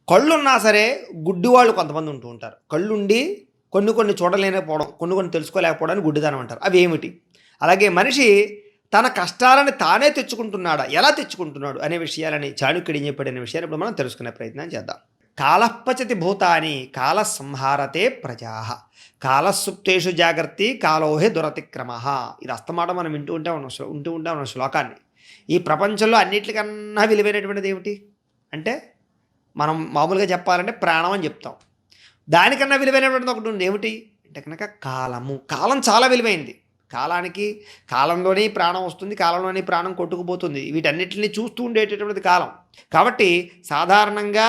కళ్ళున్నా సరే గుడ్డివాళ్ళు కొంతమంది ఉంటూ ఉంటారు. కళ్ళుండి కొన్ని కొన్ని చూడలేకపోవడం, కొన్ని కొన్ని తెలుసుకోలేకపోవడాన్ని గుడ్డితనం అంటారు. అవేమిటి? అలాగే మనిషి తన కష్టాలను తానే తెచ్చుకుంటున్నాడా? ఎలా తెచ్చుకుంటున్నాడు? అనే విషయాలని చాణక్యుడు ఏం చెప్పాడనే విషయాన్ని ఇప్పుడు మనం తెలుసుకునే ప్రయత్నం చేద్దాం. కాలఃపచతి భూతాని కాల సంహారతే ప్రజాః కాలస్సుప్తేషు జాగర్తి కాలోహి దురతిక్రమః. ఇది అస్తమానం మనం వింటూ ఉంటాం మన శ్లోకాన్ని. ఈ ప్రపంచంలో అన్నిట్లికన్నా విలువైనటువంటిది ఏమిటి? అంటే మనం మామూలుగా చెప్పాలంటే ప్రాణం అని చెప్తాం. దానికన్నా విలువైనటువంటిది ఒకటి ఉంది. ఏమిటి అంటే కనుక కాలము. కాలం చాలా విలువైంది. కాలానికి కాలంలోనే ప్రాణం వస్తుంది. కాలంలోనే ప్రాణం కొట్టుకుపోతుంది. వీటన్నిటిని చూస్తూ ఉండేటటువంటిది కాలం. కాబట్టి సాధారణంగా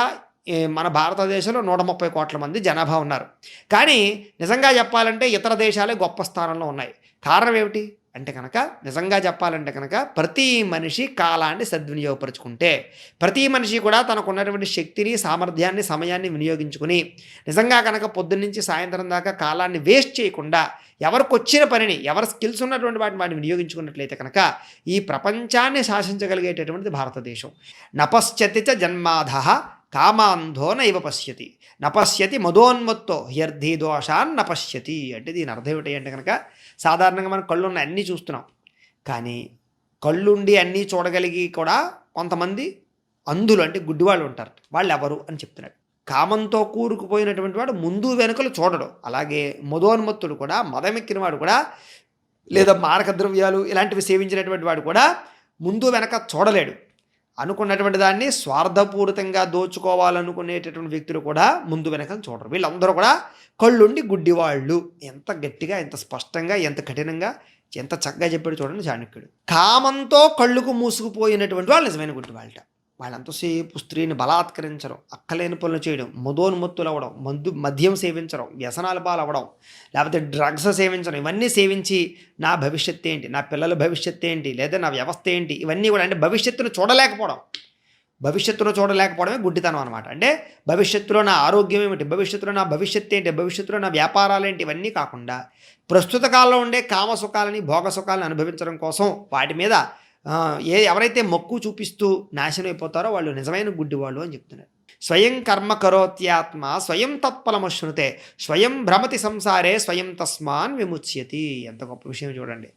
మన భారతదేశంలో 130 కోట్ల మంది జనాభా ఉన్నారు. కానీ నిజంగా చెప్పాలంటే ఇతర దేశాలే గొప్ప స్థానంలో ఉన్నాయి. కారణం ఏమిటి అంటే కనుక నిజంగా చెప్పాలంటే కనుక ప్రతి మనిషి కాలాన్ని సద్వినియోగపరుచుకుంటే, ప్రతి మనిషి కూడా తనకున్నటువంటి శక్తిని, సామర్థ్యాన్ని, సమయాన్ని వినియోగించుకుని నిజంగా కనుక పొద్దున్నుంచి సాయంత్రం దాకా కాలాన్ని వేస్ట్ చేయకుండా ఎవరికొచ్చిన పనిని, ఎవరి స్కిల్స్ ఉన్నటువంటి వాటిని వినియోగించుకున్నట్లయితే కనుక ఈ ప్రపంచాన్ని శాసించగలిగేటటువంటిది భారతదేశం. నపశ్యతి చ జన్మాధః కామాంధో నైవ పశ్యతి నపశ్యతి మదోన్మత్తో హ్యర్థి దోషాన్ నపశ్యతి. అంటే దీని అర్థం ఏమిటి అంటే కనుక సాధారణంగా మనం కళ్ళున్న అన్నీ చూస్తున్నాం. కానీ కళ్ళుండి అన్నీ చూడగలిగి కూడా కొంతమంది అంధులు అంటే గుడ్డివాళ్ళు ఉంటారు. వాళ్ళు ఎవరు అని చెప్తున్నాడు. కామంతో కూరుకుపోయినటువంటి వాడు ముందు వెనుకలు చూడడు. అలాగే మదోన్మత్తుడు కూడా, మదమెక్కిన వాడు కూడా, లేదా మారక ద్రవ్యాలు ఇలాంటివి సేవించినటువంటి వాడు కూడా ముందు వెనక చూడలేడు. అనుకున్నటువంటి దాన్ని స్వార్థపూరితంగా దోచుకోవాలనుకునేటటువంటి వ్యక్తులు కూడా ముందు వెనక చూడరు. వీళ్ళందరూ కూడా కళ్ళుండి గుడ్డివాళ్ళు. ఎంత గట్టిగా, ఎంత స్పష్టంగా, ఎంత కఠినంగా, ఎంత చక్కగా చెప్పాడు చూడండి చాణక్యుడు. కామంతో కళ్ళుకు మూసుకుపోయినటువంటి వాళ్ళు నిజమైన గుడ్డివాళ్ళట. వాళ్ళంతసేపు స్త్రీని బలాత్కరించడం, అక్కలేని పనులు చేయడం, మదోన్మత్తులు అవ్వడం, మద్యం సేవించడం, వ్యసనాల పాలవ్వడం, లేకపోతే డ్రగ్స్ సేవించడం, ఇవన్నీ సేవించి నా భవిష్యత్తు ఏంటి, నా పిల్లల భవిష్యత్తు ఏంటి, లేదా నా వ్యవస్థ ఏంటి, ఇవన్నీ కూడా అంటే భవిష్యత్తును చూడలేకపోవడమే గుడ్డితనం అనమాట. అంటే భవిష్యత్తులో నా ఆరోగ్యం ఏమిటి, భవిష్యత్తులో నా భవిష్యత్తు ఏంటి, భవిష్యత్తులో నా వ్యాపారాలు ఏంటి, ఇవన్నీ కాకుండా ప్రస్తుత కాలంలో ఉండే కామసుఖాలని, భోగసుఖాలను అనుభవించడం కోసం వాటి మీద ఎవరైతే మక్కువ చూపిస్తూ నాశనం అయిపోతారో వాళ్ళు నిజమైన గుడ్డివాళ్ళు అని చెప్తున్నారు. స్వయం కర్మ కరోత్యాత్మ స్వయం తత్ఫలమశ్నుతే స్వయం భ్రమతి సంసారే స్వయం తస్మాన్ విముచ్యతి. ఎంత గొప్ప విషయం చూడండి.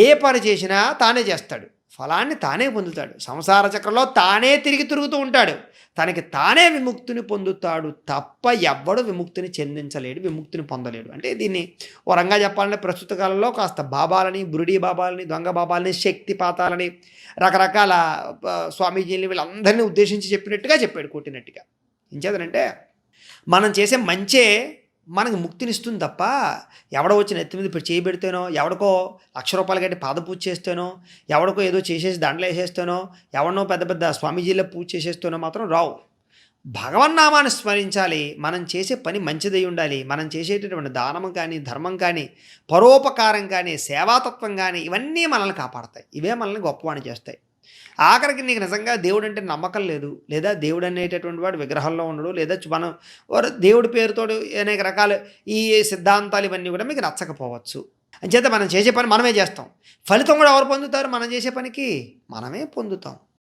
ఏ పని చేసినా తానే చేస్తాడు, ఫలాన్ని తానే పొందుతాడు, సంసార చక్రంలో తానే తిరుగుతూ ఉంటాడు, తనకి తానే విముక్తిని పొందుతాడు తప్ప ఎవ్వడు విముక్తిని చెందించలేడు, విముక్తిని పొందలేడు. అంటే దీన్ని ఓ రంగా చెప్పాలంటే ప్రస్తుత కాలంలో కాస్త బాబాలని, బురుడీ బాబాలని, దొంగ బాబాలని, శక్తిపాతాలని, రకరకాల స్వామీజీని వీళ్ళందరినీ ఉద్దేశించి చెప్పినట్టుగా చెప్పాడు, కొట్టినట్టుగా. ఏం చేతనంటే మనం చేసే మంచే మనకు ముక్తినిస్తుంది తప్ప ఎవడో వచ్చి నెత్తి మీద చేయి పెడితేనో, ఎవడికో ₹1,00,000 కట్టి పాదపూజ చేస్తేనో, ఎవడికో ఏదో చేసేసి దండలు వేసేస్తేనో, ఎవరినో పెద్ద పెద్ద స్వామీజీలో పూజ చేసేస్తేనో మాత్రం రావు. భగవన్నామాన్ని స్మరించాలి. మనం చేసే పని మంచిదై ఉండాలి. మనం చేసేటటువంటి దానం కానీ, ధర్మం కానీ, పరోపకారం కానీ, సేవాతత్వం కానీ ఇవన్నీ మనల్ని కాపాడతాయి. ఇవే మనల్ని గొప్పవాణి చేస్తాయి. ఆఖరికి నీకు నిజంగా దేవుడు అంటే నమ్మకం లేదు, లేదా దేవుడు అనేటటువంటి వాడు విగ్రహంలో ఉండడు, లేదా మనం దేవుడి పేరుతో అనేక రకాల ఈ సిద్ధాంతాలు ఇవన్నీ కూడా మీకు నచ్చకపోవచ్చు. అంచేత మనం చేసే పని మనమే చేస్తాం. ఫలితం కూడా ఎవరు పొందుతారు? మనం చేసే పనికి మనమే పొందుతాం.